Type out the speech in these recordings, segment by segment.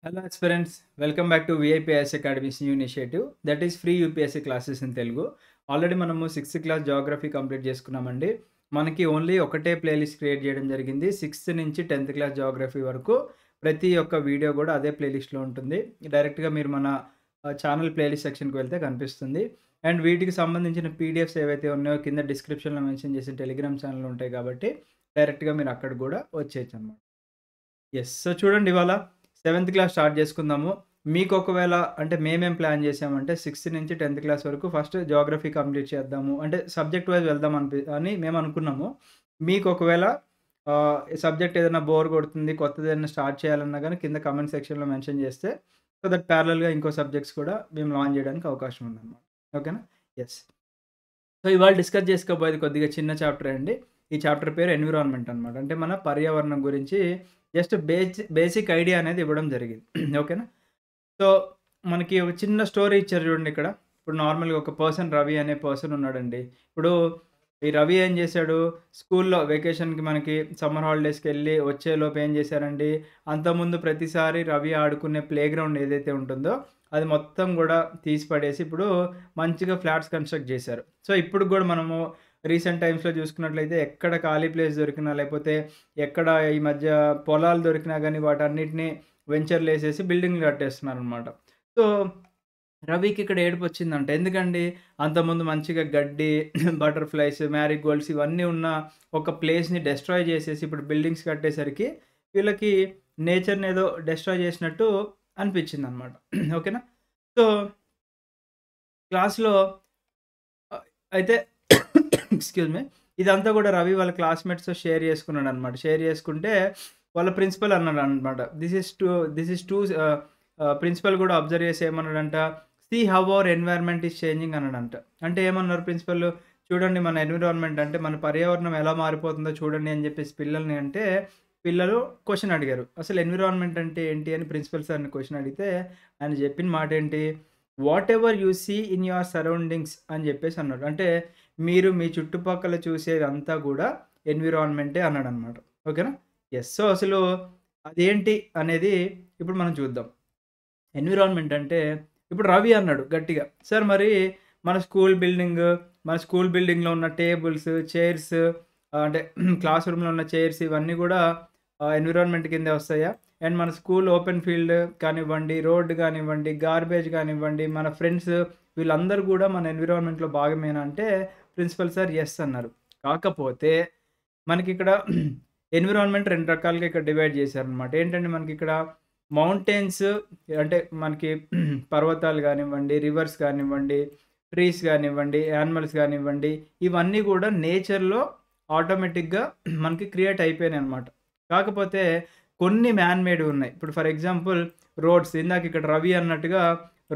Hello aspirants, welcome back to VIPS Academy's new initiative that is free UPSC classes in Telugu. Already మనము 6th class geography complete చేసుకున్నామండి. మనకి only ఒకటే playlist create చేయడం జరిగింది. 6th నుంచి 10th class geography వరకు ప్రతి ఒక్క వీడియో కూడా అదే ప్లేలిస్ట్‌లో ఉంటుంది. డైరెక్ట్‌గా మీరు మన ఛానల్ ప్లేలిస్ట్ సెక్షన్‌కి వెళ్తే కనిపిస్తుంది. అండ్ వీటికి సంబంధించిన పీడిఎఫ్స్ ఏవైతే ఉన్నాయో కింద డిస్క్రిప్షన్‌లో మెన్షన్ చేసిన టెలిగ్రామ్ ఛానల్ ఉంటాయి కాబట్టి డైరెక్ట్‌గా మీరు అక్కడికి కూడా వచ్చేయొచ్చనమాట. యెస్. సో చూడండి ఇవాళ 7th క్లాస్ స్టార్ట్ చేసుకుందాము. మీకు ఒకవేళ అంటే మేమేం ప్లాన్ చేసామంటే 6th నుంచి 10th క్లాస్ వరకు ఫస్ట్ జియోగ్రఫీ కంప్లీట్ చేద్దాము. అంటే సబ్జెక్ట్ వైస్ వెళ్దాం అని మేము అనుకున్నాము. మీకు ఒకవేళ సబ్జెక్ట్ ఏదైనా బోర్ కొడుతుంది, కొత్తది ఏదైనా స్టార్ట్ చేయాలన్నా గాని కింద కామెంట్ సెక్షన్‌లో మెన్షన్ చేస్తే సో దట్ ప్యారలెల్‌గా ఇంకో సబ్జెక్ట్స్ కూడా మేము లాంచ్ చేయడానికి అవకాశం ఉందన్నమాట. ఓకేనా? యెస్. సో ఇవాళ డిస్కస్ చేసుకోబోయేది కొద్దిగా చిన్న చాప్టరే అండి. ఈ చాప్టర్ పేరు ఎన్విరాన్మెంట్ అనమాట. అంటే మన పర్యావరణం గురించి జస్ట్ బేసిక్ ఐడియా అనేది ఇవ్వడం జరిగింది. ఓకేనా? సో మనకి ఒక చిన్న స్టోరీ ఇచ్చారు చూడండి ఇక్కడ. ఇప్పుడు నార్మల్‌గా ఒక పర్సన్ రవి అనే పర్సన్ ఉన్నాడండి. ఇప్పుడు ఈ రవి ఏం చేశాడు, స్కూల్‌లో వెకేషన్‌కి మనకి సమ్మర్ హాలిడేస్‌కెళ్ళి వచ్చేలోపు ఏం చేశారండి, అంతకుముందు ప్రతిసారి రవి ఆడుకునే ప్లే గ్రౌండ్ ఏదైతే ఉంటుందో అది మొత్తం గూడా తీసి పడేసి ఇప్పుడు మంచిగా ఫ్లాట్స్ కన్‌స్ట్రక్ట్ చేశారు. సో ఇప్పుడు గూడా మనము రీసెంట్ టైమ్స్‌లో చూసుకున్నట్లయితే ఎక్కడ ఖాళీ ప్లేస్ దొరికినా లేకపోతే ఎక్కడ ఈ మధ్య పొలాలు దొరికినా గానీ వాటన్నిటిని వెంచర్‌లేసేసి బిల్డింగ్‌లు కట్టేస్తున్నారనమాట. సో రవికి ఇక్కడ ఏడుపొచ్చిందంట. ఎందుకండి అంతకుముందు మంచిగా గడ్డి, బటర్‌ఫ్లైస్, మ్యారీగోల్డ్స్ ఇవన్నీ ఉన్న ఒక ప్లేస్‌ని డెస్ట్రాయ్ చేసేసి ఇప్పుడు బిల్డింగ్స్ కట్టేసరికి వీళ్ళకి నేచర్‌ని ఏదో డెస్ట్రాయ్ చేసినట్టు అనిపించిందనమాట. ఓకేనా? సో క్లాస్‌లో అయితే ఎక్స్‌క్యూజ్ మీ. ఇదంతా గూడా రవి వాళ్ళ క్లాస్‌మేట్స్‌తో షేర్ చేసుకున్నాడనమాట. షేర్ చేసుకుంటే వాళ్ళ ప్రిన్సిపల్ అన్నాడనమాట. దిస్ ఈస్ టూ ప్రిన్సిపల్ గూడా అబ్జర్వ్ చేసి ఏమన్నాడంట, see how our environment is changing అన్నాడంట. అంటే ఏమన్నారు ప్రిన్సిపల్, చూడండి మన ఎన్విరాన్మెంట్ అంటే మన పర్యావరణం ఎలా మారిపోతుందో చూడండి అని చెప్పేసి పిల్లల్ని అంటే, పిల్లలు క్వెషన్ అడిగారు. అసలు ఎన్విరాన్మెంట్ అంటే ఏంటి అని ప్రిన్సిపల్ సార్‌ని క్వెషన్ అడిగితే ఆయన చెప్పిన మాటేంటి, whatever you see in your surroundings అని చెప్పేసి అన్నాడు. అంటే మీరు మీ చుట్టుపక్కల చూసేదంతా గూడా ఎన్విరాన్మెంటే అన్నాడనమాట. ఓకేనా? యెస్. సో అసలు అదేంటి అనేది ఇప్పుడు మనం చూద్దాం. ఎన్విరాన్మెంట్ అంటే ఇప్పుడు రవి అన్నాడు గట్టిగా, సార్ మరి మన స్కూల్ బిల్డింగ్‌లో ఉన్న టేబుల్స్, చైర్స్ అంటే క్లాస్ రూమ్‌లో ఉన్న చైర్స్ ఇవన్నీ గూడా ఎన్విరాన్మెంట్ కిందే వస్తాయా? అండ్ మన స్కూల్ ఓపెన్ ఫీల్డ్ కానివ్వండి, రోడ్ కానివ్వండి, గార్బేజ్ కానివ్వండి, మన ఫ్రెండ్స్ వీళ్ళందరూ గూడా మన ఎన్విరాన్మెంట్‌లో భాగమేనా అంటే ప్రిన్సిపల్ సార్ యెస్ అన్నారు. కాకపోతే మనకిక్కడ ఎన్విరాన్మెంట్ 2 రకాలుగా ఇక్కడ డివైడ్ చేశారనమాట. ఏంటంటే మనకిక్కడ మౌంటైన్స్ అంటే మనకి పర్వతాలు గానివ్వండి, రివర్స్ గానివ్వండి, ట్రీస్ గానివ్వండి, యానిమల్స్ గానివ్వండి, ఇవన్నీ గూడా నేచర్‌లో ఆటోమేటిక్‌గా మనకి క్రియేట్ అయిపోయినాయనమాట. కాకపోతే కొన్ని మ్యాన్ మేడ్‌వి ఉన్నాయి. ఇప్పుడు ఫర్ ఎగ్జాంపుల్ రోడ్స్ ఇందాక ఇక్కడ రవి అన్నట్టుగా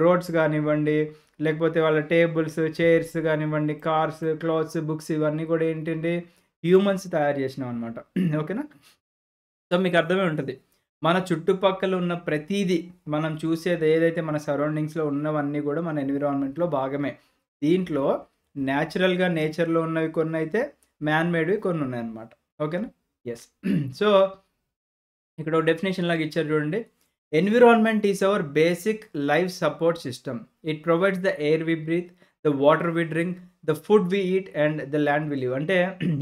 రోడ్స్ గానివ్వండి, లేకపోతే వాళ్ళ టేబుల్స్, చైర్స్ గానివ్వండి, కార్స్, క్లాత్స్, బుక్స్ ఇవన్నీ కూడా ఏంటండి హ్యూమన్స్ తయారు చేసినవనమాట. ఓకేనా? సో మీకు అర్థమై ఉంటది. మన చుట్టుపక్కల ఉన్న ప్రతీదీ మనం చూసేది ఏదైతే మన సరౌండింగ్స్‌లో ఉన్నవన్నీ గూడా మన ఎన్విరాన్మెంట్‌లో భాగమే. దీంట్లో నేచురల్‌గా నేచర్‌లో ఉన్నవి కొన్నైతే, మ్యాన్ మేడ్‌వి కొన్నున్నాయన్నమాట. ఓకేనా? యెస్. సో ఇక్కడ ఒక డెఫినిషన్ లాగా ఇచ్చారు చూడండి. Environment is our basic life support system. It provides the air we breathe, the water we drink, the food we eat and the land we live. అంటే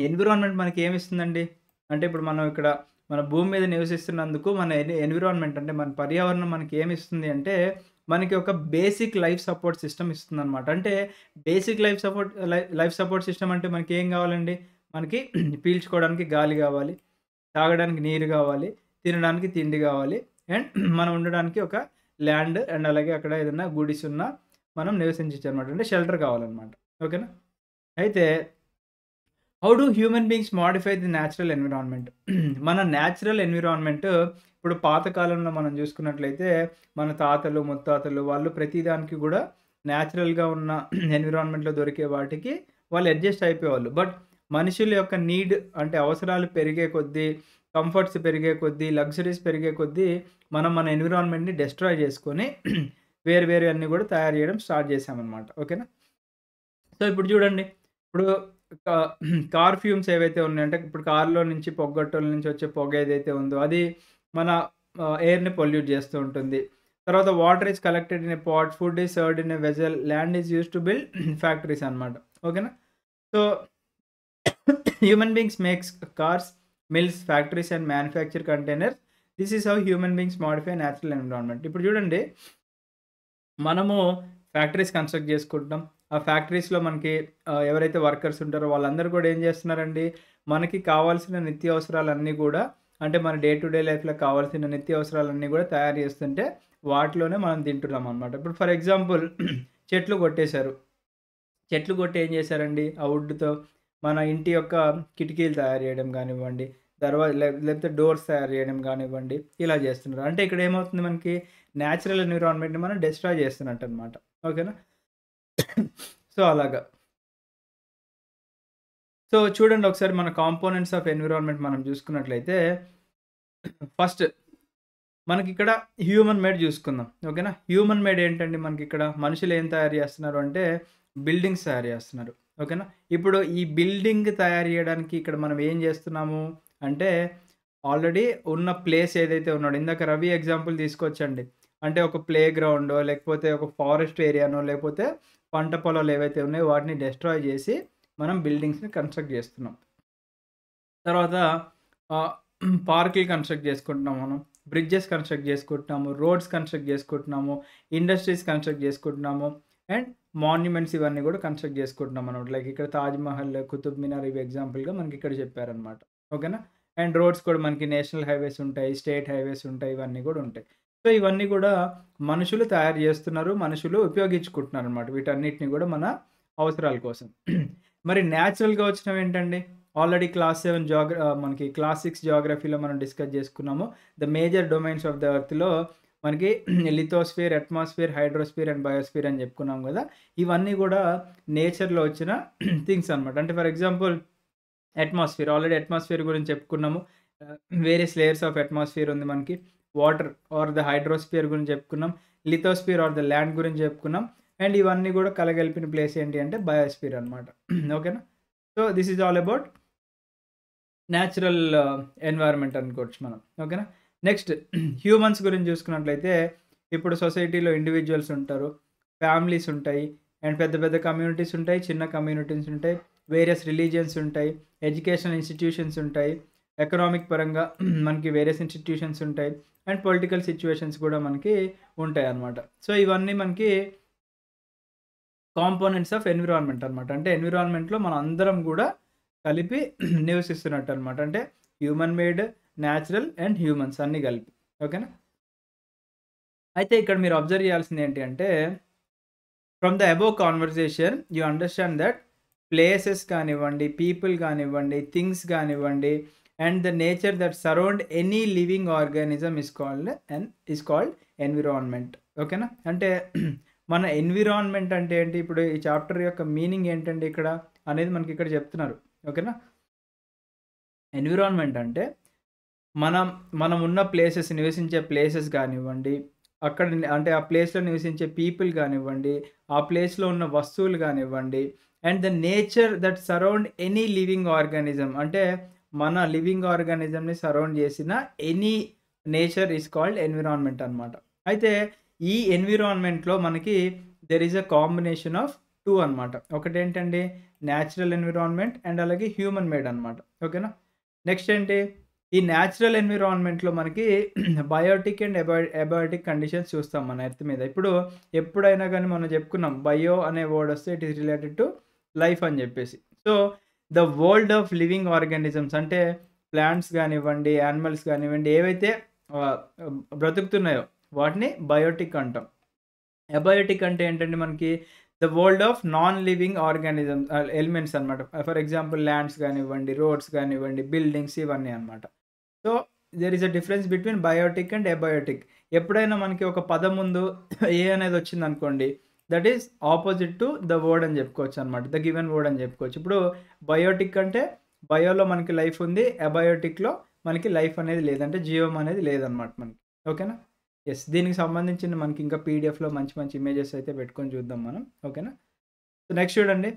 ఎన్విరాన్మెంట్ మనకి ఏమిస్తుందండి? అంటే ఇప్పుడు మనం ఇక్కడ మన భూమి మీద నివసిస్తున్నందుకు మన ఎన్విరాన్మెంట్ అంటే మన పర్యావరణం మనకి ఏమిస్తుంది అంటే, మనకి ఒక బేసిక్ లైఫ్ సపోర్ట్ సిస్టమ్ ఇస్తుందనమాట. అంటే బేసిక్ లైఫ్ సపోర్ట్ సిస్టమ్ అంటే మనకేం కావాలండి? మనకి పీల్చుకోవడానికి గాలి గావాలి, తాగడానికి నీరు గావాలి, తినడానికి తిండి గావాలి. అండ్ మనం ఉండడానికి ఒక ల్యాండ్ అండ్ అలాగే అక్కడ ఏదన్నా గుడిస్ ఉన్నా మనం నివసించొచ్చనమాట. అంటే షెల్టర్ కావాలనమాట. ఓకేనా? అయితే how do human beings modify the natural environment? మన న్యాచురల్ ఎన్విరాన్మెంట్ ఇప్పుడు పాత కాలంలో మనం చూసుకున్నట్లయితే మన తాతలు, ముత్తాతలు వాళ్ళు ప్రతి దానికి గూడా న్యాచురల్‌గా ఉన్న ఎన్విరాన్మెంట్‌లో దొరికే వాటికి వాళ్ళు అడ్జస్ట్ అయిపోయేవాళ్ళు. బట్ మనుషుల యొక్క నీడ్ అంటే అవసరాలు పెరిగే కొద్దీ, కంఫర్ట్స్ పెరిగే కొద్దీ, లగ్జరీస్ పెరిగే కొద్దీ మనం మన ఎన్విరాన్మెంట్‌ని డెస్ట్రాయ్ చేసుకొని వేరు వేరే అన్నీ గూడా తయారు చేయడం స్టార్ట్ చేశామనమాట. ఓకేనా? సో ఇప్పుడు చూడండి. ఇప్పుడు కా కార్ ఫ్యూమ్స్ ఏవైతే ఉన్నాయంటే ఇప్పుడు కార్‌లో నుంచి పొగ్గొట్టల నుంచి వచ్చే పొగ ఏదైతే ఉందో అది మన ఎయిర్‌ని పొల్యూట్ చేస్తూ ఉంటుంది. తర్వాత water is collected in a pot, food is served in a vessel, land is used to build factories అనమాట. ఓకేనా? So, human beings makes cars, mills, factories and manufacture containers. This is how human beings modify natural environment. ఇప్పుడు చూడండి, మనము factories construct చేసుకుంటున్నాం. ఆ ఫ్యాక్టరీస్‌లో మనకి ఎవరైతే workers ఉంటారో వాళ్ళందరూ కూడా ఏం చేస్తున్నారండి, మనకి కావాల్సిన నిత్యావసరాలన్నీ గూడా, అంటే మన డే టు డే లైఫ్‌లో కావాల్సిన నిత్యావసరాలన్నీ గూడా తయారు చేస్తుంటే వాటిలోనే మనం తింటున్నాం అనమాట. ఇప్పుడు ఫర్ ఎగ్జాంపుల్ చెట్లు కొట్టేశారు. చెట్లు కొట్టి ఏం చేశారండి, ఆ వుడ్‌తో మన ఇంటి యొక్క కిటికీలు తయారు చేయడం గానివ్వండి, లేకపోతే డోర్స్ తయారు చేయడం గానివ్వండి, ఇలా చేస్తున్నారు. అంటే ఇక్కడ ఏమవుతుంది మనకి, న్యాచురల్ ఎన్విరాన్మెంట్‌ని మనం డిస్ట్రాయ్ చేస్తున్నట్టనమాట. ఓకేనా? సో, అలాగా. సో, చూడండి ఒకసారి మన కాంపోనెంట్స్ ఆఫ్ ఎన్విరాన్మెంట్ మనం చూసుకున్నట్లయితే, ఫస్ట్ మనకిక్కడ హ్యూమన్ మేడ్ చూసుకుందాం. ఓకేనా? హ్యూమన్ మేడ్ ఏంటండి, మనకిక్కడ మనుషులు ఏం తయారు చేస్తున్నారు అంటే, బిల్డింగ్స్ తయారు చేస్తున్నారు. ఓకేనా? ఇప్పుడు ఈ బిల్డింగ్ తయారు చేయడానికి ఇక్కడ మనం ఏం చేస్తున్నాము అంటే, ఆల్రెడీ ఉన్న ప్లేస్ ఏదైతే ఉన్నాడో, ఇందాక రవి ఎగ్జాంపుల్ తీసుకొచ్చండి. అంటే ఒక ప్లే గ్రౌండో, లేకపోతే ఒక ఫారెస్ట్ ఏరియానో, లేకపోతే పంట పొలాలు ఏవైతే ఉన్నాయో వాటిని డెస్ట్రాయ్ చేసి మనం బిల్డింగ్స్‌ని కన్‌స్ట్రక్ట్ చేస్తున్నాం. తర్వాత ఆహ్, పార్కులు కన్‌స్ట్రక్ట్ చేసుకుంటున్నాం మనం. బ్రిడ్జెస్ కన్‌స్ట్రక్ట్ చేసుకుంటున్నాము. రోడ్స్ కన్‌స్ట్రక్ట్ చేసుకుంటున్నాము. ఇండస్ట్రీస్ కన్‌స్ట్రక్ట్ చేసుకుంటున్నాము. అండ్ మాన్యుమెంట్స్ ఇవన్నీ కూడా కన్‌స్ట్రక్ట్ చేసుకుంటున్నాం అనమాట. లైక్ ఇక్కడ 'తాజ్‌మహల్', 'కుతుబ్ మినార్' ఇవి ఎగ్జాంపుల్‌గా మనకి ఇక్కడ చెప్పారనమాట. ఓకేనా? అండ్ రోడ్స్ కూడా మనకి నేషనల్ హైవేస్ ఉంటాయి. స్టేట్ హైవేస్ ఉంటాయి. ఇవన్నీ కూడా ఉంటాయి. సో, ఇవన్నీ కూడా మనుషులు తయారు చేస్తున్నారు. మనుషులు ఉపయోగించుకుంటున్నారనమాట. వీటన్నిటిని కూడా మన అవసరాల కోసం. మరి నేచురల్‌గా వచ్చినవేంటండి? ఆల్రెడీ క్లాస్ 7 మనకి క్లాస్ 6 జియోగ్రఫీలో మనం డిస్కస్ చేసుకున్నాము. The major domains of the ఎర్త్‌లో మనకి lithosphere, atmosphere, hydrosphere and biosphere అని చెప్పుకున్నాం గదా! ఇవన్నీ గూడా నేచర్‌లో వచ్చిన థింగ్స్ అనమాట. అంటే for example atmosphere, already atmosphere గురించి చెప్పుకున్నాము. ఆహ్, వేరియస్ లేయర్స్ ఆఫ్ అట్మాస్ఫియర్ ఉంది మనకి. వాటర్ ఆర్ ద హైడ్రోస్ఫియర్ గురించి చెప్పుకున్నాం. లిథోస్ఫియర్ ఆర్ ద ల్యాండ్ గురించి చెప్పుకున్నాం. అండ్ ఇవన్నీ గూడా కలగలిపిన ప్లేస్ ఏంటి అంటే బయోస్ఫియర్ అనమాట. ఓకేనా? So, this is all about natural environment అనుకోవచ్చు మనం. ఓకేనా? నెక్స్ట్ హ్యూమన్స్ గురించి చూసుకున్నట్లయితే, ఇప్పుడు సొసైటీలో ఇండివిడ్యువల్స్ ఉంటారు. ఫ్యామిలీస్ ఉంటాయి. అండ్ పెద్ద పెద్ద కమ్యూనిటీస్ ఉంటాయి. చిన్న కమ్యూనిటీస్ ఉంటాయి. వేరియస్ రిలీజియన్స్ ఉంటాయి. ఎడ్యుకేషనల్ ఇన్‌స్టిట్యూషన్స్ ఉంటాయి. ఎకనామిక్ పరంగా మనకి వేరియస్ ఇన్‌స్టిట్యూషన్స్ ఉంటాయి. అండ్ పొలిటికల్ సిట్యుయేషన్స్ కూడా మనకి ఉంటాయన్నమాట. సో, ఇవన్నీ మనకి కాంపోనెంట్స్ ఆఫ్ ఎన్విరాన్మెంట్ అనమాట. అంటే ఎన్విరాన్మెంట్‌లో మనం అందరం గూడా కలిపి నివసిస్తున్నట్టనమాట. అంటే human made, natural and humans అన్నీ కలిపి. ఓకేనా? అయితే ఇక్కడ మీరు అబ్జర్వ్ చేయాల్సింది ఏంటి అంటే, from the above conversation you understand that places కానివ్వండి, పీపుల్ కానివ్వండి, థింగ్స్ కానివ్వండి and the nature that surround any living organism is called environment. ఓకేనా? అంటే మన ఎన్విరాన్మెంట్ అంటే ఏంటి? ఇప్పుడు ఈ చాప్టర్ యొక్క మీనింగ్ ఏంటండి ఇక్కడ అనేది మనకి ఇక్కడ చెప్తున్నారు. ఓకేనా? ఎన్విరాన్మెంట్ అంటే మనం మనం ఉన్న ప్లేసెస్, నివసించే ప్లేసెస్ గానివ్వండి, అక్కడ అంటే ఆ ప్లేస్‌లో నివసించే పీపుల్ గానివ్వండి, ఆ ప్లేస్‌లో ఉన్న వస్తువులు గానివ్వండి and the nature that surround any living organism. అంటే మన లివింగ్ ఆర్గానిజంని సరౌండ్ చేసిన any nature is called environment అనమాట. అయితే ఈ ఎన్విరాన్మెంట్‌లో మనకి there is a combination of 2 అనమాట. ఒకటేంటండి, నేచురల్ ఎన్విరాన్మెంట్ అండ్ అలాగే హ్యూమన్ మేడ్ అనమాట. ఓకేనా? నెక్స్ట్ ఏంటి, ఈ నేచురల్ ఎన్విరాన్మెంట్‌లో మనకి బయోటిక్ అండ్ అబయోటిక్ కండిషన్స్ చూస్తాం మన ఎర్త్ మీద. ఇప్పుడు ఎప్పుడైనా గాని మనం చెప్పుకున్నాం, బయో అనే వర్డ్ వస్తే it is related to life అని చెప్పేసి. So, the world of living organisms అంటే ప్లాంట్స్ గానివ్వండి, యానిమల్స్ గానివ్వండి, ఏవైతే ఆహ్, బ్రతుకుతున్నాయో వాటిని బయోటిక్ అంటాం. అబయోటిక్ అంటే ఏంటంటే మనకి the world of non living organisms elements అనమాట. ఫర్ ఎగ్జాంపుల్ ల్యాండ్స్ గానివ్వండి, రోడ్స్ గానివ్వండి, బిల్డింగ్స్ ఇవన్నీ అనమాట. So, there is a difference between biotic and abiotic. ఎప్పుడైనా మనకి ఒక పదం ముందు ఏ అనేది వచ్చిందనుకోండి, that is opposite to the word అని చెప్పుకోవచ్చనమాట. ద గివెన్ వర్డ్ అని చెప్పుకోవచ్చు. ఇప్పుడు బయోటిక్ అంటే బయోలో మనకి లైఫ్ ఉంది. అబయోటిక్‌లో మనకి లైఫ్ అనేది లేదు. అంటే జీవం అనేది లేదనమాట మనకి. ఓకేనా? యెస్. దీనికి సంబంధించిన మనకి ఇంకా పీడిఎఫ్‌లో మంచి మంచి ఇమేజెస్ అయితే పెట్టుకొని చూద్దాం మనం. ఓకేనా? సో, నెక్స్ట్ చూడండి.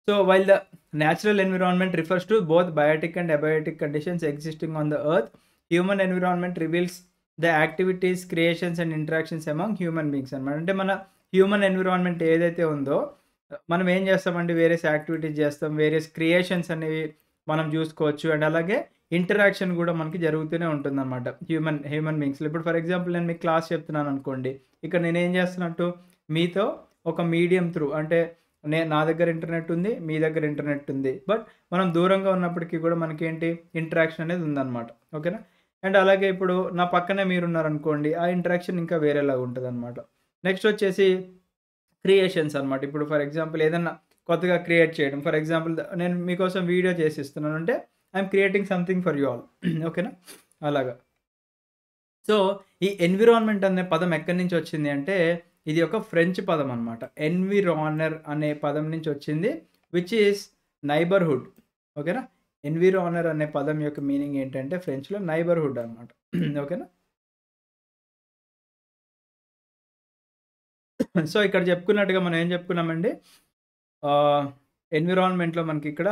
So, while the Natural environment refers to both biotic and abiotic conditions existing on the earth. Human environment reveals the activities, creations and interactions among human beings అన్నమాట. అంటే మన హ్యూమన్ ఎన్విరాన్మెంట్ ఏదైతే ఉందో మనం ఏం చేస్తామంటే various activities చేస్తాం. Various creations అనేవి మనం చూసుకోవచ్చు. అండ్ అలాగే ఇంటరాక్షన్ కూడా మనకి జరుగుతూనే ఉంటుందన్నమాట హ్యూమన్ బీయింగ్స్‌లో. ఇప్పుడు ఫర్ ఎగ్జాంపుల్ నేను మీకు క్లాస్ చెప్తున్నాననుకోండి. ఇక్కడ నేనేం చేస్తున్నట్టు మీతో ఒక మీడియం త్రూ అంటే నా దగ్గర ఇంటర్నెట్ ఉంది. మీ దగ్గర ఇంటర్నెట్ ఉంది. బట్ మనం దూరంగా ఉన్నప్పటికీ కూడా మనకేంటి ఇంటరాక్షన్ అనేది ఉందన్నమాట. ఓకేనా? అండ్ అలాగే ఇప్పుడు నా పక్కనే మీరున్నారనుకోండి. ఆ ఇంటరాక్షన్ ఇంకా వేరేలాగా ఉంటదన్నమాట. నెక్స్ట్ వచ్చేసి క్రియేషన్స్ అన్నమాట. ఇప్పుడు ఫర్ ఎగ్జాంపుల్ ఏదన్నా కొత్తగా క్రియేట్ చేయడం. ఫర్ ఎగ్జాంపుల్ నేను మీకోసం వీడియో చేసిస్తున్నాను అంటే I'm creating something for you all. ఓకేనా? అలాగా. సో, ఈ ఎన్విరాన్మెంట్ అనే పదం ఎక్కడి నుంచి వచ్చింది అంటే ఇది ఒక ఫ్రెంచ్ పదం అన్నమాట. ఎన్విరానర్ అనే పదం నుంచి వచ్చింది. Which is neighbourhood. ఓకేనా? ఎన్విరానర్ అనే పదం యొక్క మీనింగ్ ఏంటంటే ఫ్రెంచ్‌లో నైబర్‌హుడ్ అన్నమాట. ఓకేనా? సో, ఇక్కడ చెప్పుకున్నట్టుగా మనం ఏం చెప్పుకున్నామండి? ఎన్విరాన్మెంట్‌లో మనకిక్కడ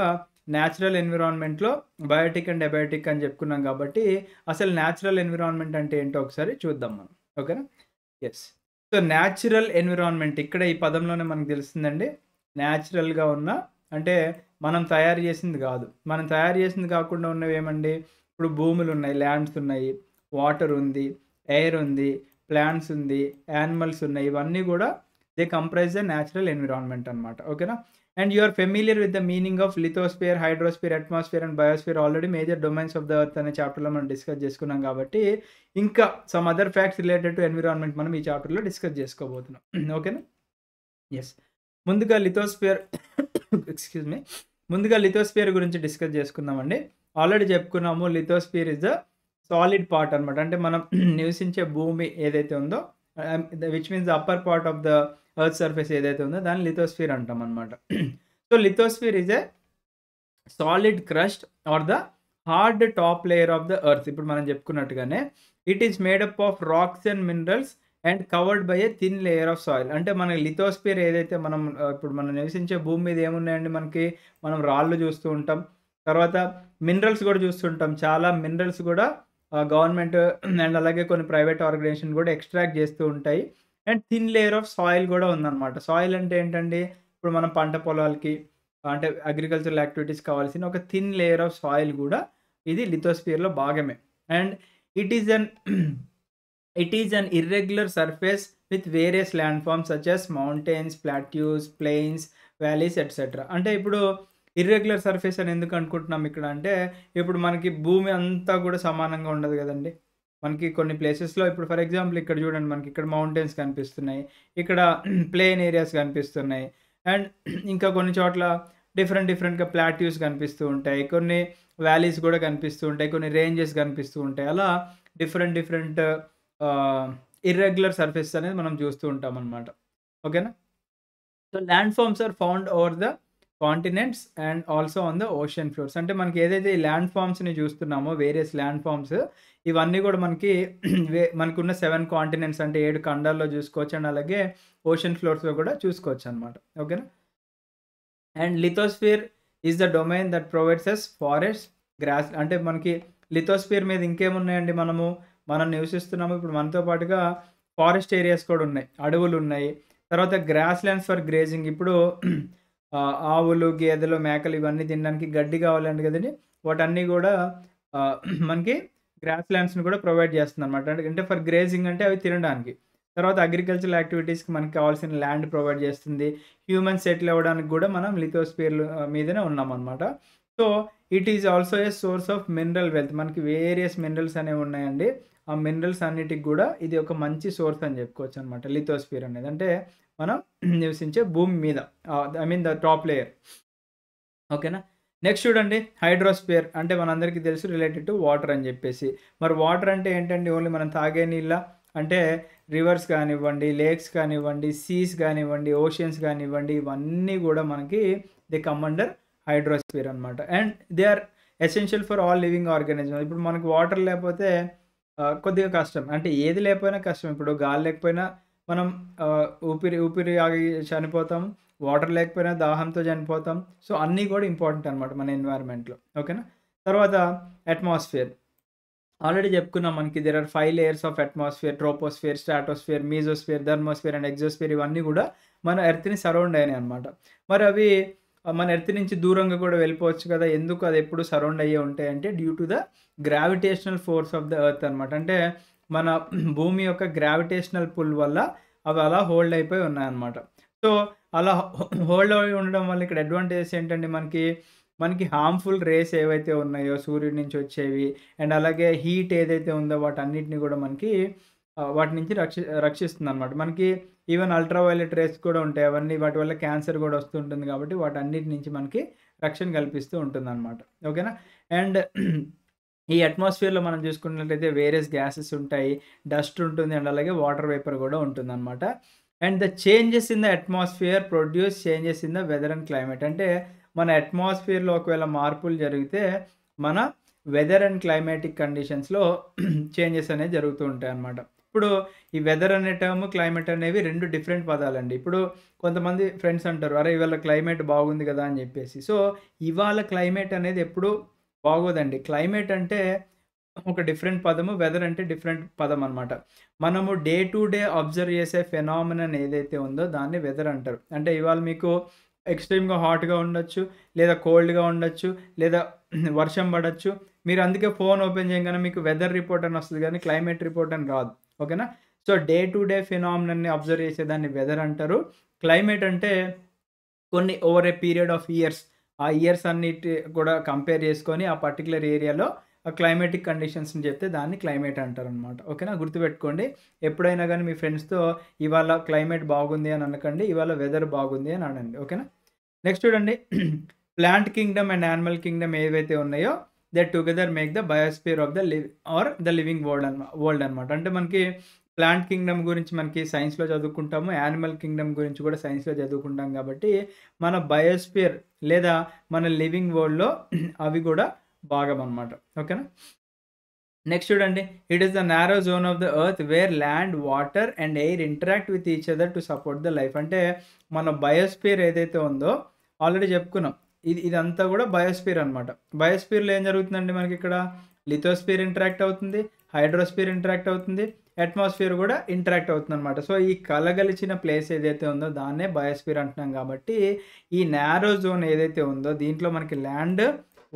న్యాచురల్ ఎన్విరాన్మెంట్‌లో బయోటిక్ అండ్ అబయోటిక్ అని చెప్పుకున్నాం కాబట్టి అసలు న్యాచురల్ ఎన్విరాన్మెంట్ అంటే ఏంటో ఒకసారి చూద్దాం మనం. ఓకేనా? యెస్. సో, న్యాచురల్ ఎన్విరాన్మెంట్ ఇక్కడ ఈ పదంలోనే మనకు తెలుస్తుందండి. న్యాచురల్‌గా ఉన్న అంటే మనం తయారు చేసింది కాదు. మనం తయారు చేసింది కాకుండా ఉన్నవేమండి? ఇప్పుడు భూములున్నాయి, ల్యాండ్స్ ఉన్నాయి, వాటర్ ఉంది, ఎయిర్ ఉంది, ప్లాంట్స్ ఉంది, యానిమల్స్ ఉన్నాయి. ఇవన్నీ కూడా they comprise the natural environment అన్నమాట. ఓకేనా? And you are familiar with the meaning of lithosphere, hydrosphere, atmosphere and biosphere already major domains of the earth అనే చాప్టర్‌లో మనం డిస్కస్ చేసుకున్నాం కాబట్టి ఇంకా some other facts related to environment మనం ఈ చాప్టర్‌లో డిస్కస్ చేసుకోబోతున్నాం. ఓకేనా? యెస్. ముందుగా లిథోస్ఫియర్ ఎక్స్‌క్యూజ్ మీ. ముందుగా లిథోస్ఫియర్ గురించి డిస్కస్ చేసుకుందామండి. ఆల్రెడీ చెప్పుకున్నాము lithosphere is the solid part అన్నమాట. అంటే మనం నివసించే భూమి ఏదైతే ఉందో which means the upper part of the earth surface ఏదైతే ఉందో దాన్ని లిథోస్ఫియర్ అంటాం అన్నమాట. So, lithosphere is a solid crust or the hard top layer of the earth. ఇప్పుడు మనం చెప్పుకున్నట్టుగానే it is made up of rocks and minerals and covered by a thin layer of soil. అంటే మన lithosphere ఏదైతే మనం ఇప్పుడు మనం నివసించే భూమి మీద ఏమున్నాయండి మనకి? మనం రాళ్ళు చూస్తూ ఉంటాం. తర్వాత మినరల్స్ కూడా చూస్తుంటాం. చాలా మినరల్స్ కూడా గవర్నమెంట్ అండ్ అలాగే కొన్ని ప్రైవేట్ ఆర్గనైజేషన్ కూడా ఎక్స్ట్రాక్ట్ చేస్తూ ఉంటాయి. And thin layer of soil కూడా ఉందన్నమాట. సాయిల్ అంటే ఏంటండి? ఇప్పుడు మనం పంట పొలాలకి అంటే అగ్రికల్చరల్ యాక్టివిటీస్ కావాల్సిన ఒక థిన్ లేయర్ ఆఫ్ సాయిల్ కూడా ఇది లిథోస్ఫియర్‌లో భాగమే. And it is an it is an irregular surface with various land forms such as mountains, plateaus, plains, valleys etcetera. అంటే ఇప్పుడు ఇర్రెగ్యులర్ సర్ఫేస్ అని ఎందుకు అనుకుంటున్నాం ఇక్కడ అంటే ఇప్పుడు మనకి భూమి అంతా కూడా సమానంగా ఉండదు కదండీ. మనకి కొన్ని ప్లేసెస్‌లో ఇప్పుడు ఫర్ ఎగ్జాంపుల్ ఇక్కడ చూడండి మనకి ఇక్కడ మౌంటైన్స్ కనిపిస్తున్నాయి. ఇక్కడ ప్లెయిన్ ఏరియాస్ కనిపిస్తున్నాయి. అండ్ ఇంకా కొన్ని చోట్ల డిఫరెంట్‌గా ప్లాట్యూస్ కనిపిస్తూ ఉంటాయి. కొన్ని వ్యాలీస్ కూడా కనిపిస్తూ ఉంటాయి. కొన్ని రేంజెస్ కనిపిస్తూ ఉంటాయి. అలా డిఫరెంట్ ఇర్రెగ్యులర్ సర్ఫేసెస్ అనేది మనం చూస్తూ ఉంటామన్నమాట. ఓకేనా? So, land forms are found over the continents and also on the ocean floors. అంటే మనకి ఏదైతే ఈ ల్యాండ్ ఫార్మ్స్‌ని చూస్తున్నామో వేరియస్ ల్యాండ్ ఫార్మ్స్ ఇవన్నీ కూడా మనకి మనకున్న 7 కాంటినెంట్స్ అంటే 7 ఖండాల్లో చూసుకోవచ్చు. అండ్ అలాగే ఓషన్ ఫ్లోర్స్‌లో కూడా చూసుకోవచ్చన్నమాట. ఓకేనా? And lithosphere is the domain that provides us forest, grass. అంటే మనకి లిథోస్ఫియర్ మీద ఇంకేమున్నాయండి మనం నివసిస్తున్నాము. ఇప్పుడు మనతో పాటుగా ఫారెస్ట్ ఏరియాస్ కూడా ఉన్నాయి. అడవులున్నాయి. తర్వాత గ్రాస్ ల్యాండ్స్ ఫర్ గ్రేజింగ్. ఇప్పుడు ఆవులు, గేదెలు, మేకలు ఇవన్నీ తినడానికి గడ్డి కావాలండి కదండీ. వాటన్నీ కూడా మనకి గ్రాస్ ల్యాండ్స్‌ని కూడా ప్రొవైడ్ చేస్తుందన్నమాట. అంటే ఫర్ గ్రేజింగ్ అంటే అవి తినడానికి. తర్వాత అగ్రికల్చరల్ యాక్టివిటీస్‌కి మనకు కావాల్సిన ల్యాండ్ ప్రొవైడ్ చేస్తుంది. హ్యూమన్స్ సెటిల్ అవ్వడానికి కూడా మనం లిథోస్ఫియర్ మీదనే ఉన్నామన్నమాట. So, it is also a source of mineral wealth. మనకి వేరియస్ మినరల్స్ అనేవి ఉన్నాయండి. ఆ మినరల్స్ అన్నిటికి కూడా ఇది ఒక మంచి సోర్స్ అని చెప్పుకోవచ్చన్నమాట లిథోస్ఫియర్ అనేది. అంటే మనం నివసించే భూమి మీద I mean the top layer. ఓకేనా? నెక్స్ట్ చూడండి హైడ్రోస్ఫియర్. అంటే మనందరికీ తెలుసు రిలేటెడ్ టు వాటర్ అని చెప్పేసి. మరి వాటర్ అంటే ఏంటండి? ఓన్లీ మనం తాగే నీళ్ళా? అంటే రివర్స్ కానివ్వండి, లేక్స్ కానివ్వండి, సీస్ కానివ్వండి, ఓషన్స్ కానివ్వండి ఇవన్నీ కూడా మనకి దే కమ్ అండర్ హైడ్రోస్ఫియర్ అన్నమాట. And they are essential for all living organism. ఇప్పుడు మనకు వాటర్ లేకపోతే కొద్దిగా కష్టం. అంటే ఏది లేకపోయినా కష్టం. ఇప్పుడు గాలి లేకపోయినా మనం ఊపిరి ఆగి చనిపోతాం. వాటర్ లేకపోయినా దాహంతో చనిపోతాం. సో, అన్నీ కూడా ఇంపార్టెంట్ అనమాట మన ఎన్విరాన్మెంట్‌లో. ఓకేనా? తర్వాత అట్మాస్ఫియర్. ఆల్రెడీ చెప్పుకున్నాం మనకి there are 5 layers of atmosphere, troposphere, stratosphere, mesosphere, thermosphere and exosphere ఇవన్నీ గూడా మన ఎర్త్‌ని సరౌండ్ అయినాయన్నమాట. మరి అవి మన ఎర్త్ నుంచి దూరంగా కూడా వెళ్ళిపోవచ్చు కదా! ఎందుకు అదెప్పుడు సరౌండ్ అయ్యే ఉంటాయంటే due to the gravitational force of the earth అనమాట. అంటే మన భూమి యొక్క గ్రావిటేషనల్ పుల్ వల్ల అవి అలా హోల్డ్ అయిపోయి ఉన్నాయన్నమాట. సో, అలా హోల్డ్ అయి ఉండడం వల్ల ఇక్కడ అడ్వాంటేజెస్ ఏంటంటే మనకి హార్మ్‌ఫుల్ రేస్ ఏవైతే ఉన్నాయో సూర్యుడి నుంచి వచ్చేవి అండ్ అలాగే హీట్ ఏదైతే ఉందో వాటన్నిటిని కూడా మనకి వాటి నుంచి రక్షిస్తుందనమాట. మనకి ఈవెన్ అల్ట్రా వయలెట్ రేస్ కూడా ఉంటాయి. అవన్నీ వాటి వల్ల క్యాన్సర్ కూడా వస్తుంటుంది కాబట్టి వాటన్నిటి నుంచి మనకి రక్షణ కల్పిస్తూ ఉంటుందనమాట. ఓకేనా? అండ్ ఈ అట్మాస్ఫియర్‌లో మనం చూసుకున్నట్లయితే వేరియస్ గ్యాసెస్ ఉంటాయి. డస్ట్ ఉంటుంది అండ్ అలాగే వాటర్ వేపర్ కూడా ఉంటుందనమాట. And the changes in the atmosphere produce changes in the weather and climate. అంటే మన అట్మాస్ఫియర్‌లో ఒకవేళ మార్పులు జరిగితే మన వెదర్ అండ్ క్లైమాటిక్ కండిషన్స్‌లో చేంజెస్ అనేవి జరుగుతూ ఉంటాయన్నమాట. ఇప్పుడు ఈ వెదర్ అనే టర్మ్, క్లైమేట్ అనేవి 2 డిఫరెంట్ పదాలండి. ఇప్పుడు కొంతమంది ఫ్రెండ్స్ అంటారు, "అరే! ఇవాళ క్లైమేట్ బాగుంది గదా!" అని జెప్పేసి. సో, ఇవాళ క్లైమేట్ అనేది ఎప్పుడూ బాగోదండి. క్లైమేట్ అంటే ఒక డిఫరెంట్ పదము. వెదర్ అంటే డిఫరెంట్ పదం అనమాట. మనము డే టు డే అబ్జర్వ్ చేసే ఫెనామినన్ ఏదైతే ఉందో దాన్ని వెదర్ అంటారు. అంటే ఇవాళ మీకు ఎక్స్‌ట్రీమ్‌గా హాట్‌గా ఉండొచ్చు, లేదా కోల్డ్‌గా ఉండొచ్చు, లేదా వర్షం పడొచ్చు. మీరు అందుకే ఫోన్ ఓపెన్ చేయంగానే మీకు వెదర్ రిపోర్ట్ అని వస్తది గానీ క్లైమేట్ రిపోర్ట్ అని రాదు. ఓకేనా? సో, డే టు డే ఫెనామినన్‌ని అబ్జర్వ్ చేసేదాన్ని వెదర్ అంటారు. క్లైమేట్ అంటే కొన్ని over a period of years. ఆ ఇయర్స్ అన్నిటి కూడా కంపేర్ చేసుకొని ఆ పర్టిక్యులర్ ఏరియాలో ఆ క్లైమాటిక్ కండిషన్స్‌ని చెప్తే దాన్ని క్లైమేట్ అంటారనమాట. ఓకేనా? గుర్తుపెట్టుకోండి. ఎప్పుడైనా గాని మీ ఫ్రెండ్స్‌తో ఇవాళ క్లైమేట్ బాగుంది అని అనకండి. ఇవాళ వెదర్ బాగుంది అని అనండి. ఓకేనా? నెక్స్ట్ చూడండి. Plant Kingdom and animal Kingdom ఏవైతే ఉన్నాయో they together make the biosphere of the living world అనమాట. అంటే మనకి ప్లాంట్ కింగ్‌డమ్ గురించి మనకి సైన్స్‌లో చదువుకుంటాము. యానిమల్ కింగ్‌డమ్ గురించి కూడా సైన్స్‌లో చదువుకుంటాం కాబట్టి మన బయోస్ఫియర్ లేదా మన లివింగ్ వరల్డ్‌లో అవి కూడా భాగం అనమాట. ఓకేనా? నెక్స్ట్ చూడండి. It is the narrow zone of the earth where land, water and air interact with each other to support the life. అంటే మన బయోస్ఫియర్ ఏదైతే ఉందో ఆల్రెడీ చెప్పుకున్నాం. ఇదంతా కూడా బయోస్ఫియర్ అనమాట. బయోస్ఫియర్‌లో ఏం జరుగుతుందండి మనకిక్కడ? లిథోస్ఫియర్ ఇంటరాక్ట్ అవుతుంది, హైడ్రోస్ఫియర్ ఇంటరాక్ట్ అవుతుంది, అట్మాస్ఫియర్ కూడా ఇంటరాక్ట్ అవుతుందనమాట. సో, ఈ కలగలిచిన ప్లేస్ ఏదైతే ఉందో దాన్నే బయోస్ఫియర్ అంటున్నాం కాబట్టి ఈ నారో జోన్ ఏదైతే ఉందో దీంట్లో మనకి ల్యాండ్,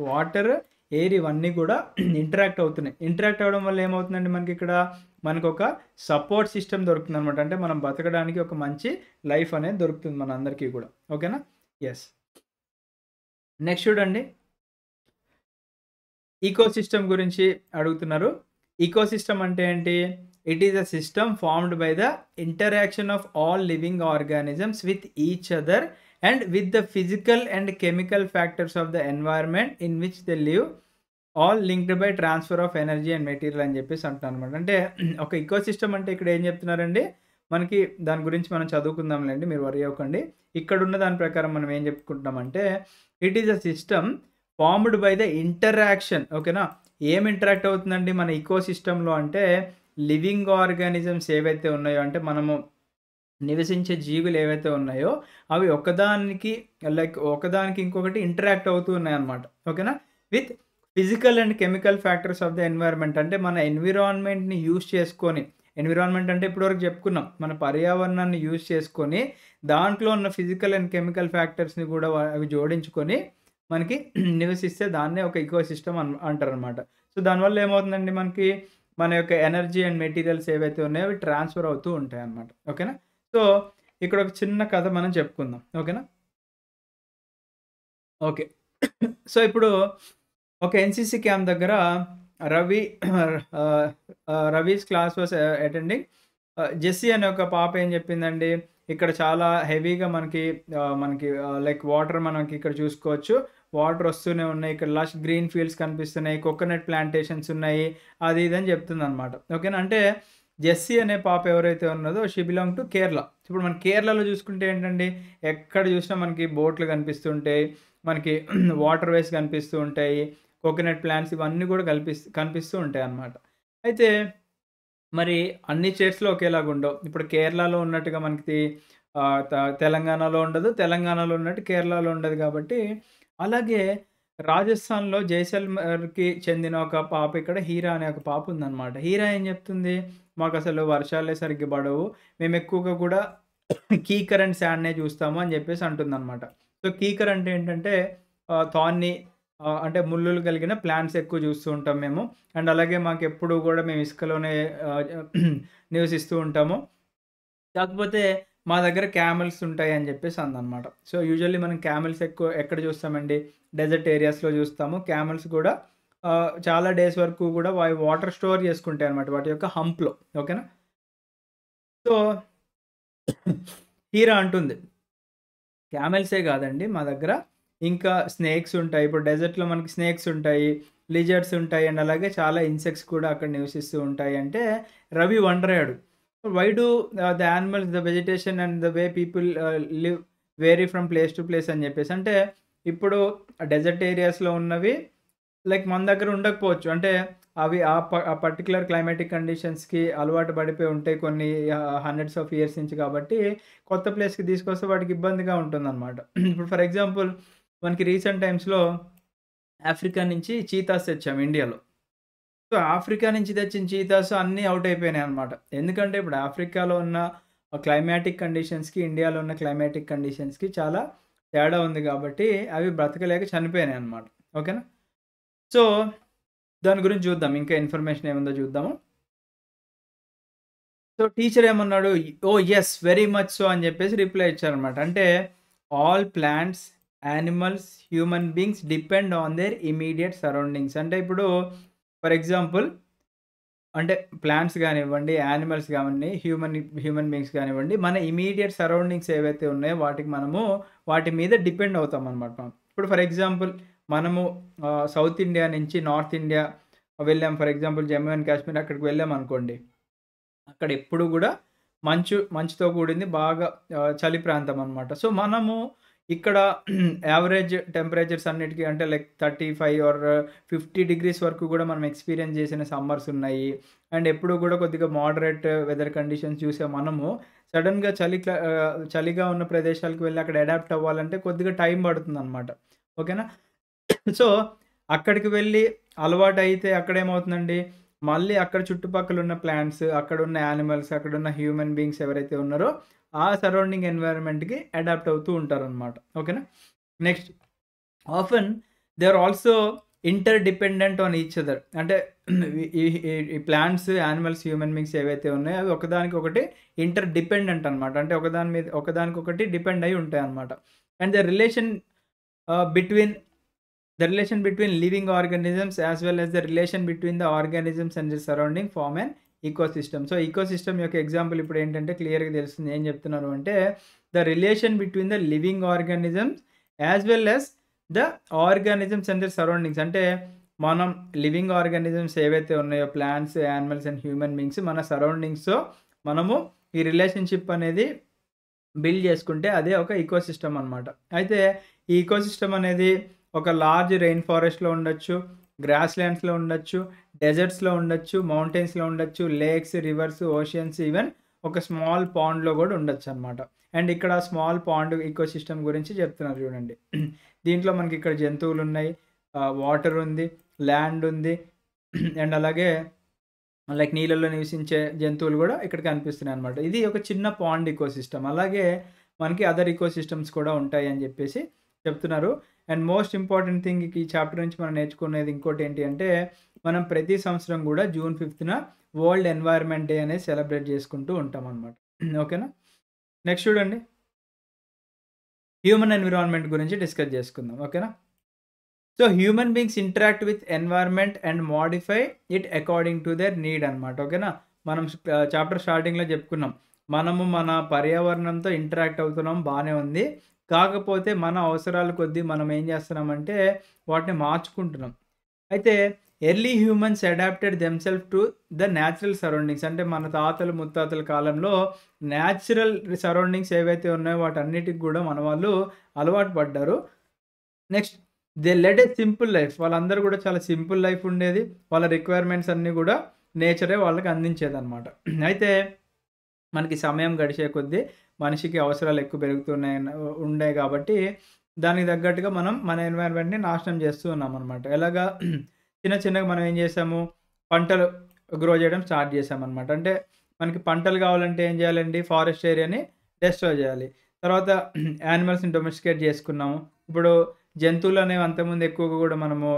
వాటర్, ఎయిర్ ఇవన్నీ కూడా ఇంటరాక్ట్ అవుతున్నాయి. ఇంటరాక్ట్ అవ్వడం వల్ల ఏమవుతుందండి మనకిక్కడ? మనకొక సపోర్ట్ సిస్టమ్ దొరుకుతుందనమాట. అంటే మనం బతకడానికి ఒక మంచి లైఫ్ అనేది దొరుకుతుంది మనందరికీ కూడా. ఓకేనా? యెస్. నెక్స్ట్ చూడండి. ఈకోసిస్టమ్ గురించి అడుగుతున్నారు. ఈకోసిస్టమ్ అంటే ఏంటి? It is a system formed by the interaction of all living organisms with each other and with the physical and chemical factors of the environment in which they live all linked by transfer of energy and material అని చెప్పేసి అంటున్నారనమాట. అంటే ఒక ecosystem అంటే ఇక్కడ ఏం చెప్తున్నారండి? మనకి దాని గురించి మనం చదువుకుందాంలెండి. మీరు వర్రీ అవ్వకండి. ఇక్కడున్న దాని ప్రకారం మనం ఏం చెప్పుకుంటున్నామంటే it is a system formed by the interaction. ఓకేనా? ఏం ఇంటరాక్ట్ అవుతుందండి మన ఇకోసిస్టమ్‌లో అంటే లివింగ్ ఆర్గానిజమ్స్ ఏవైతే ఉన్నాయో అంటే మనము నివసించే జీవులు ఏవైతే ఉన్నాయో అవి ఒకదానికి ఇంకొకటి ఇంటరాక్ట్ అవుతూ ఉన్నాయన్నమాట. ఓకేనా? With physical and chemical factors of the environment. అంటే మన ఎన్విరాన్మెంట్‌ని యూజ్ చేసుకొని, ఎన్విరాన్మెంట్ అంటే ఇప్పటివరకు చెప్పుకున్నాం. మన పర్యావరణాన్ని యూజ్ చేసుకొని దాంట్లో ఉన్న ఫిజికల్ అండ్ కెమికల్ ఫ్యాక్టర్స్‌ని కూడా అవి జోడించుకొని మనకి నివసిస్తే దాన్నే ఒక ఇకోసిస్టమ్ అంటారనమాట. సో, దానివల్ల ఏమవుతుందండి మనకి మన యొక్క ఎనర్జీ అండ్ మెటీరియల్స్ ఏవైతే ఉన్నాయో అవి ట్రాన్స్‌ఫర్ అవుతూ ఉంటాయన్నమాట. ఓకేనా? సో, ఇక్కడ ఒక చిన్న కథ మనం చెప్పుకుందాం. ఓకేనా? ఓకే. సో, ఇప్పుడు ఒక ఎన్‌సీసీ క్యాంప్ దగ్గర Ravi Ravi's class was attending. Jessie అనే ఒక పాప ఏం చెప్పిందండి, ఇక్కడ చాలా హెవీగా మనకి లైక్ వాటర్ మనకి ఇక్కడ చూసుకోవచ్చు. వాటర్ వస్తూనే ఉన్నాయి. ఇక్కడ లష్ గ్రీన్ ఫీల్డ్స్ కనిపిస్తున్నాయి. కోకోనట్ ప్లాంటేషన్స్ ఉన్నాయి. అది ఇది అని చెప్తుందనమాట. ఓకేనా? అంటే జెస్సీ అనే పాప ఎవరైతే ఉన్నదో షీ బిలాంగ్ టు కేరళ. ఇప్పుడు మన కేరళలో చూసుకుంటే ఏంటండి, ఎక్కడ చూసినా మనకి బోట్లు కనిపిస్తుంటాయి. మనకి వాటర్ వేస్ కనిపిస్తూ ఉంటాయి. కోకోనట్ ప్లాంట్స్ ఇవన్నీ కూడా కనిపిస్తూ ఉంటాయన్నమాట. అయితే మరి అన్ని స్టేట్స్‌లో ఒకేలాగా ఉండవు. ఇప్పుడు కేరళలో ఉన్నట్టుగా మనకి ఆహ్, త తెలంగాణలో ఉండదు. తెలంగాణలో ఉన్నట్టు కేరళలో ఉండదు కాబట్టి, అలాగే రాజస్థాన్‌లో జైసల్మేర్‌కి చెందిన ఒక పాప ఇక్కడ హీరా అనే ఒక పాప ఉందనమాట. హీరా ఏం చెప్తుంది? మాకసలు వర్షాలే సరిగ్గా పడవు. మేమెక్కువగా కూడా కీకర్ అండ్ శాండ్‌నే చూస్తాము అని జెప్పేసి అంటుందనమాట. సో, కీకర్ అంటే ఏంటంటే థార్నీ అంటే ముల్లులు కలిగిన ప్లాంట్స్ ఎక్కువ చూస్తూ ఉంటాం మేము. అండ్ అలాగే మాకెప్పుడు గూడా మేము ఇసుకలోనే నివసిస్తూ ఉంటాము. కాకపోతే మా దగ్గర క్యామెల్స్ ఉంటాయి అని జెప్పేసి అందనమాట. సో, యూజువల్లీ మనం క్యామెల్స్ ఎక్కువ ఎక్కడ చూస్తామండి? డెజర్ట్ ఏరియాస్‌లో చూస్తాము. క్యామెల్స్ గూడా చాలా డేస్ వరకు గూడా వాటర్ స్టోర్ చేసుకుంటాయన్నమాట వాటి యొక్క హంప్‌లో. ఓకేనా? సో, హీరా అంటుంది. క్యామెల్సే గాదండి మా దగ్గర ఇంకా స్నేక్స్ ఉంటాయి. ఇప్పుడు డెజర్ట్‌లో మనకి స్నేక్స్ ఉంటాయి, లిజర్డ్స్ ఉంటాయి అండ్ అలాగే చాలా ఇన్సెక్ట్స్ కూడా అక్కడ నివసిస్తూ ఉంటాయి అంటే రవి వండర్ అయ్యాడు. Why do the animals, the vegetation and the way people live vary from place to place అని జెప్పేసి. అంటే ఇప్పుడు డెజర్ట్ ఏరియాస్‌లో ఉన్నవి లైక్ మన దగ్గర ఉండకపోవచ్చు. అంటే అవి ఆ పర్టిక్యులర్ క్లైమాటిక్ కండిషన్స్‌కి అలవాటు పడిపోయి ఉంటాయి కొన్ని హండ్రెడ్స్ ఆఫ్ ఇయర్స్ నుంచి కాబట్టి, కొత్త ప్లేస్‌కి తీసుకొస్తే వాటికి ఇబ్బందిగా ఉంటుందనమాట. ఇప్పుడు ఫర్ ఎగ్జాంపుల్ మనకి రీసెంట్ టైమ్స్‌లో ఆఫ్రికా నుంచి చీతాస్ తెచ్చాం ఇండియాలో. సో, ఆఫ్రికా నుంచి తెచ్చిన చీతాస్ అన్నీ ఔట్ అయిపోయినాయన్నమాట. ఎందుకంటే ఇప్పుడు ఆఫ్రికాలో ఉన్న క్లైమాటిక్ కండిషన్స్‌కి, ఇండియాలో ఉన్న క్లైమాటిక్ కండిషన్స్‌కి చాలా తేడా ఉంది కాబట్టి, అవి బ్రతకలేక చనిపోయినాయన్నమాట. ఓకేనా? సో, దాని గురించి చూద్దాం. ఇంకా ఇన్ఫర్మేషన్ ఏముందో చూద్దాము. సో, టీచర్ ఏమన్నాడు? ఓహ్! యెస్. వెరీ మచ్ సో అని చెప్పేసి రిప్లై ఇచ్చారన్నమాట. అంటే all plants, animals, human beings depend on their immediate surroundings. అంటే ఇప్పుడు ఫర్ ఎగ్జాంపుల్ అంటే ప్లాంట్స్ గానివ్వండి, యానిమల్స్ గానివ్వండి, హ్యూమన్ బీయింగ్స్ గానివ్వండి, మన ఇమ్మీడియేట్ సరౌండింగ్స్ ఏవైతే ఉన్నాయో వాటికి మనము వాటి మీద డిపెండ్ అవుతామనమాట మనం. ఇప్పుడు ఫర్ ఎగ్జాంపుల్ మనము సౌత్ ఇండియా నుంచి నార్త్ ఇండియా వెళ్ళాం. For example Jammu and Kashmir అక్కడికి వెళ్ళామనుకోండి. అక్కడ ఎప్పుడు గూడా మంచుతో కూడింది బాగా చలి ప్రాంతం అనమాట. సో, మనము ఇక్కడ యావరేజ్ టెంపరేచర్స్ అన్నిటికి అంటే లైక్ 35 ఆర్ 50 డిగ్రీస్ వరకు గూడా మనం ఎక్స్‌పీరియన్స్ చేసిన సమ్మర్స్ ఉన్నాయి. అండ్ ఎప్పుడు గూడా కొద్దిగా మోడరేట్ వెదర్ కండిషన్స్ చూసే మనము సడెన్‌గా చలిగా ఉన్న ప్రదేశాలకు వెళ్లి అక్కడ అడాప్ట్ అవ్వాలంటే కొద్దిగా టైం పడుతుందనమాట. ఓకేనా? సో, అక్కడికి వెళ్ళి అలవాటైతే అక్కడేమవుతుందండి, మళ్ళీ అక్కడ చుట్టుపక్కలున్న ప్లాంట్స్, అక్కడున్న యానిమల్స్, అక్కడున్న హ్యూమన్ బీయింగ్స్ ఎవరైతే ఉన్నారో, ఆ సరౌండింగ్ ఎన్వైర్న్‌మెంట్‌కి అడాప్ట్ అవుతూ ఉంటారనమాట. ఓకేనా? Next often they are also interdependent on each other. అంటే ఈ ఈ ఈ ప్లాంట్స్, యానిమల్స్, హ్యూమన్ బీయింగ్స్ ఏవైతే ఉన్నాయో అవి ఒకదానికొకటి ఇంటర్ డిపెండెంట్ అనమాట. అంటే ఒకదానికొకటి డిపెండ్ అయ్యి ఉంటాయన్నమాట. And between the relation between living organisms as well as the relation between the organisms and the surrounding form an ecosystem. సో, ఈకోసిస్టమ్ యొక్క ఎగ్జాంపుల్ ఇప్పుడేంటంటే క్లియర్‌గా తెలుస్తుంది. ఏం చెప్తున్నారు అంటే, the relation between the living organisms as well as the organisms and the surroundings. అంటే మనం లివింగ్ ఆర్గానిజమ్స్ ఏవైతే ఉన్నాయో plants, animals and human beings మన సరౌండింగ్స్‌తో మనము ఈ రిలేషన్‌షిప్ అనేది బిల్డ్ చేసుకుంటే అదే ఒక ఈకోసిస్టమ్ అనమాట. అయితే ఈ ఈకోసిస్టమ్ అనేది ఒక లార్జ్ రెయిన్ ఫారెస్ట్‌లో ఉండొచ్చు, గ్రాస్ ల్యాండ్స్‌లో ఉండొచ్చు, డెజర్ట్స్‌లో ఉండొచ్చు, మౌంటైన్స్‌లో ఉండొచ్చు, లేక్స్, రివర్స్, ఓషియన్స్ ఈవెన్ ఒక స్మాల్ పాండ్‌లో గూడా ఉండొచ్చనమాట. అండ్ ఇక్కడ స్మాల్ పాండ్ ఈకోసిస్టమ్ గురించి చెప్తున్నారు చూడండి. దీంట్లో మనకి ఇక్కడ జంతువులున్నాయి, వాటర్ ఉంది, ల్యాండ్ ఉంది అండ్ అలాగే లైక్ నీళ్ళల్లో నివసించే జంతువులు గూడా ఇక్కడ కనిపిస్తున్నాయన్నమాట. ఇది ఒక చిన్న పాండ్ ఈకోసిస్టమ్. అలాగే మనకి అదర్ ఈకోసిస్టమ్స్ కూడా ఉంటాయి అని జెప్పేసి చెప్తున్నారు. అండ్ మోస్ట్ ఇంపార్టెంట్ థింగ్ ఈ చాప్టర్ నుంచి మనం నేర్చుకునేది ఇంకోటేంటి అంటే, మనం ప్రతి సంవత్సరం గూడా జూన్ 5న వరల్డ్ ఎన్వైర్న్మెంట్ డే అనేది సెలబ్రేట్ చేసుకుంటూ ఉంటామన్నమాట. ఓకేనా? నెక్స్ట్ చూడండి. హ్యూమన్ ఎన్విరాన్మెంట్ గురించి డిస్కస్ చేసుకుందాం. ఓకేనా? So, human beings interact with environment and modify it according to their need అనమాట. ఓకేనా? మనం చాప్టర్ స్టార్టింగ్‌లో చెప్పుకున్నాం. మనము మన పర్యావరణంతో ఇంటరాక్ట్ అవుతున్నాం బానే ఉంది. కాకపోతే మన అవసరాల కొద్దీ మనం ఏం చేస్తున్నామంటే వాటిని మార్చుకుంటున్నాం. అయితే early humans adapted themselves to the natural surroundings. అంటే మన తాతలు, ముత్తాతల కాలంలో న్యాచురల్ సరౌండింగ్స్ ఏవైతే ఉన్నాయో వాటన్నిటికి గూడా మన వాళ్ళు అలవాటు పడ్డారు. Next they led a simple life. వాళ్ళందరూ గూడా చాలా సింపుల్ లైఫ్ ఉండేది. వాళ్ళ రిక్వైర్మెంట్స్ అన్నీ గూడా నేచరే వాళ్ళకి అందించేదనమాట. అయితే మనకి సమయం గడిచే కొద్దీ మనిషికి అవసరాలు ఎక్కువ ఉండే కాబట్టి దానికి తగ్గట్టుగా మనం మన ఎన్విరాన్మెంట్‌ని నాశనం చేస్తూ ఉన్నామనమాట. ఎలాగా చిన్నగా మనం ఏం చేసాము, పంటలు గ్రో చేయడం స్టార్ట్ చేశామనమాట. అంటే మనకి పంటలు కావాలంటే ఏం చేయాలండి, ఫారెస్ట్ ఏరియాని డెస్ట్రాయ్ చేయాలి. తర్వాత యానిమల్స్‌ని డొమెస్టికేట్ చేసుకున్నాము. ఇప్పుడు జంతువులనేవి అంతకుముందు ఎక్కువగా కూడా మనము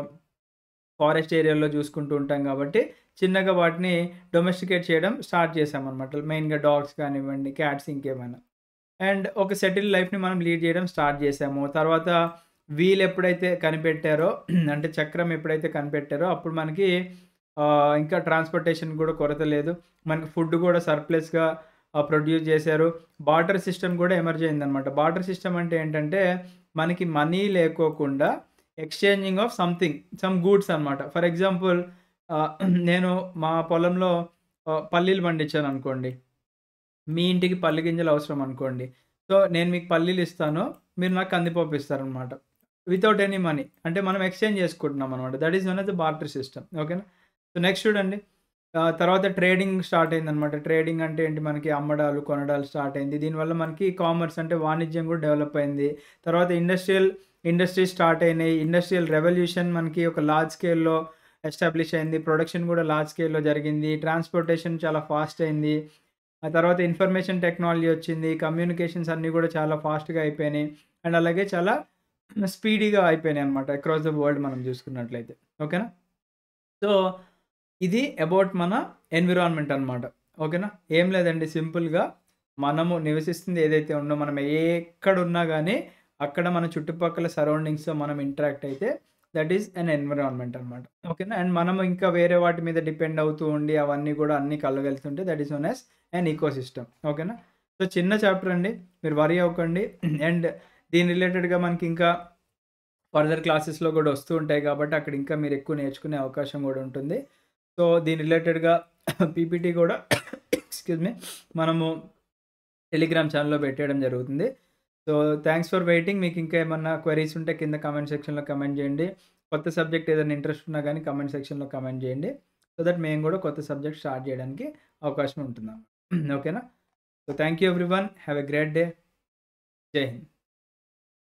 ఫారెస్ట్ ఏరియాలో చూసుకుంటూ ఉంటాం కాబట్టి, చిన్నగా వాటిని డొమెస్టికేట్ చేయడం స్టార్ట్ చేశామనమాట. మెయిన్‌గా డాగ్స్ కానివ్వండి, క్యాట్స్ ఇంకేమైనా. అండ్ ఒక సెటిల్డ్ లైఫ్‌ని మనం లీడ్ చేయడం స్టార్ట్ చేశాము. తర్వాత వీల్ ఎప్పుడైతే కనిపెట్టారో అంటే చక్రం ఎప్పుడైతే కనిపెట్టారో అప్పుడు మనకి ఇంకా ట్రాన్స్‌పోర్టేషన్ కూడా కొరత లేదు. మనకి ఫుడ్ కూడా సర్‌ప్లస్‌గా ప్రొడ్యూస్ చేశారు. బార్టర్ సిస్టమ్ కూడా ఎమర్జ్ అయిందనమాట. బార్టర్ సిస్టమ్ అంటే ఏంటంటే, మనకి మనీ లేకోకుండా ఎక్స్‌చేంజింగ్ ఆఫ్ సమ్ గూడ్స్ అనమాట. ఫర్ ఎగ్జాంపుల్ ఆహ్, నేను మా పొలంలో పల్లీలు పండించాననుకోండి. మీ ఇంటికి పల్లి గింజలు అవసరం అనుకోండి. సో, నేను మీకు పల్లీలిస్తాను. మీరు నాకు కందిపప్పు ఇస్తారనమాట. Without any money. అంటే మనం ఎక్స్‌చేంజ్ చేసుకుంటున్నాం అనమాట. That is known as the barter system. ఓకేనా? సో, నెక్స్ట్ చూడండి. తర్వాత ట్రేడింగ్ స్టార్ట్ అయిందనమాట. ట్రేడింగ్ అంటే ఏంటి, మనకి అమ్మడాలు, కొనడాలు స్టార్ట్ అయింది. దీనివల్ల మనకి కామర్స్ అంటే వాణిజ్యం కూడా డెవలప్ అయింది. తర్వాత ఇండస్ట్రీస్ స్టార్ట్ అయినాయి. ఇండస్ట్రియల్ రెవల్యూషన్ మనకి ఒక లార్జ్ స్కేల్‌లో ఎస్టాబ్లిష్ అయింది. ప్రొడక్షన్ కూడా లార్జ్ స్కేల్‌లో జరిగింది. ట్రాన్స్‌పోర్టేషన్ చాలా ఫాస్ట్ అయింది. ఆ తర్వాత ఇన్ఫర్మేషన్ టెక్నాలజీ వచ్చింది. కమ్యూనికేషన్స్ అన్నీ కూడా చాలా ఫాస్ట్‌గా అయిపోయినాయి. అండ్ అలాగే చాలా స్పీడీగా అయిపోయినాయన్నమాట అక్రాస్ ద వరల్డ్ మనం చూసుకున్నట్లయితే. ఓకేనా? సో, ఇది అబౌట్ మన ఎన్విరాన్మెంట్ అన్నమాట. ఓకేనా? ఏం లేదండి, సింపుల్‌గా మనము నివసిస్తుంది ఏదైతే ఉందో, మనం ఎక్కడున్నా గానీ అక్కడ మన చుట్టుపక్కల సరౌండింగ్స్‌తో మనం ఇంటరాక్ట్ అయితే దట్ ఈస్ ఎన్ ఎన్విరాన్మెంట్ అన్నమాట. ఓకేనా? అండ్ మనము ఇంకా వేరే వాటి మీద డిపెండ్ అవుతూ ఉండి అవన్నీ గూడా అన్నీ కలగలుతుంటే that is known as an ecosystem. ఓకేనా? సో, చిన్న చాప్టర్ అండి. మీరు వరీ అవ్వకండి. అండ్ దీని రిలేటెడ్‌గా మనకి ఇంకా ఫర్దర్ క్లాసెస్‌లో గూడా వస్తూ ఉంటాయి కాబట్టి అక్కడ ఇంకా మీరు ఎక్కువ నేర్చుకునే అవకాశం గూడా ఉంటుంది. సో, దీని రిలేటెడ్‌గా పీపీటీ గూడా ఎక్స్‌క్యూజ్ మీ, మనము టెలిగ్రామ్ ఛానెల్‌లో పెట్టేయడం జరుగుతుంది. So, thanks for waiting. మీకు ఇంకా ఏమన్నా క్వెరీస్ ఉంటే కింద కామెంట్ సెక్షన్‌లో కామెంట్ జేయండి. కొత్త సబ్జెక్ట్ ఏదైనా ఇంట్రెస్ట్ ఉన్నా గానీ కామెంట్ సెక్షన్‌లో కామెంట్ జేయండి. సో దట్ మేము గూడా కొత్త సబ్జెక్ట్ స్టార్ట్ జేయడానికి అవకాశం ఉంటుందన్నమాట. ఓకేనా? So, thank you everyone. Have a great day. జై హింద్.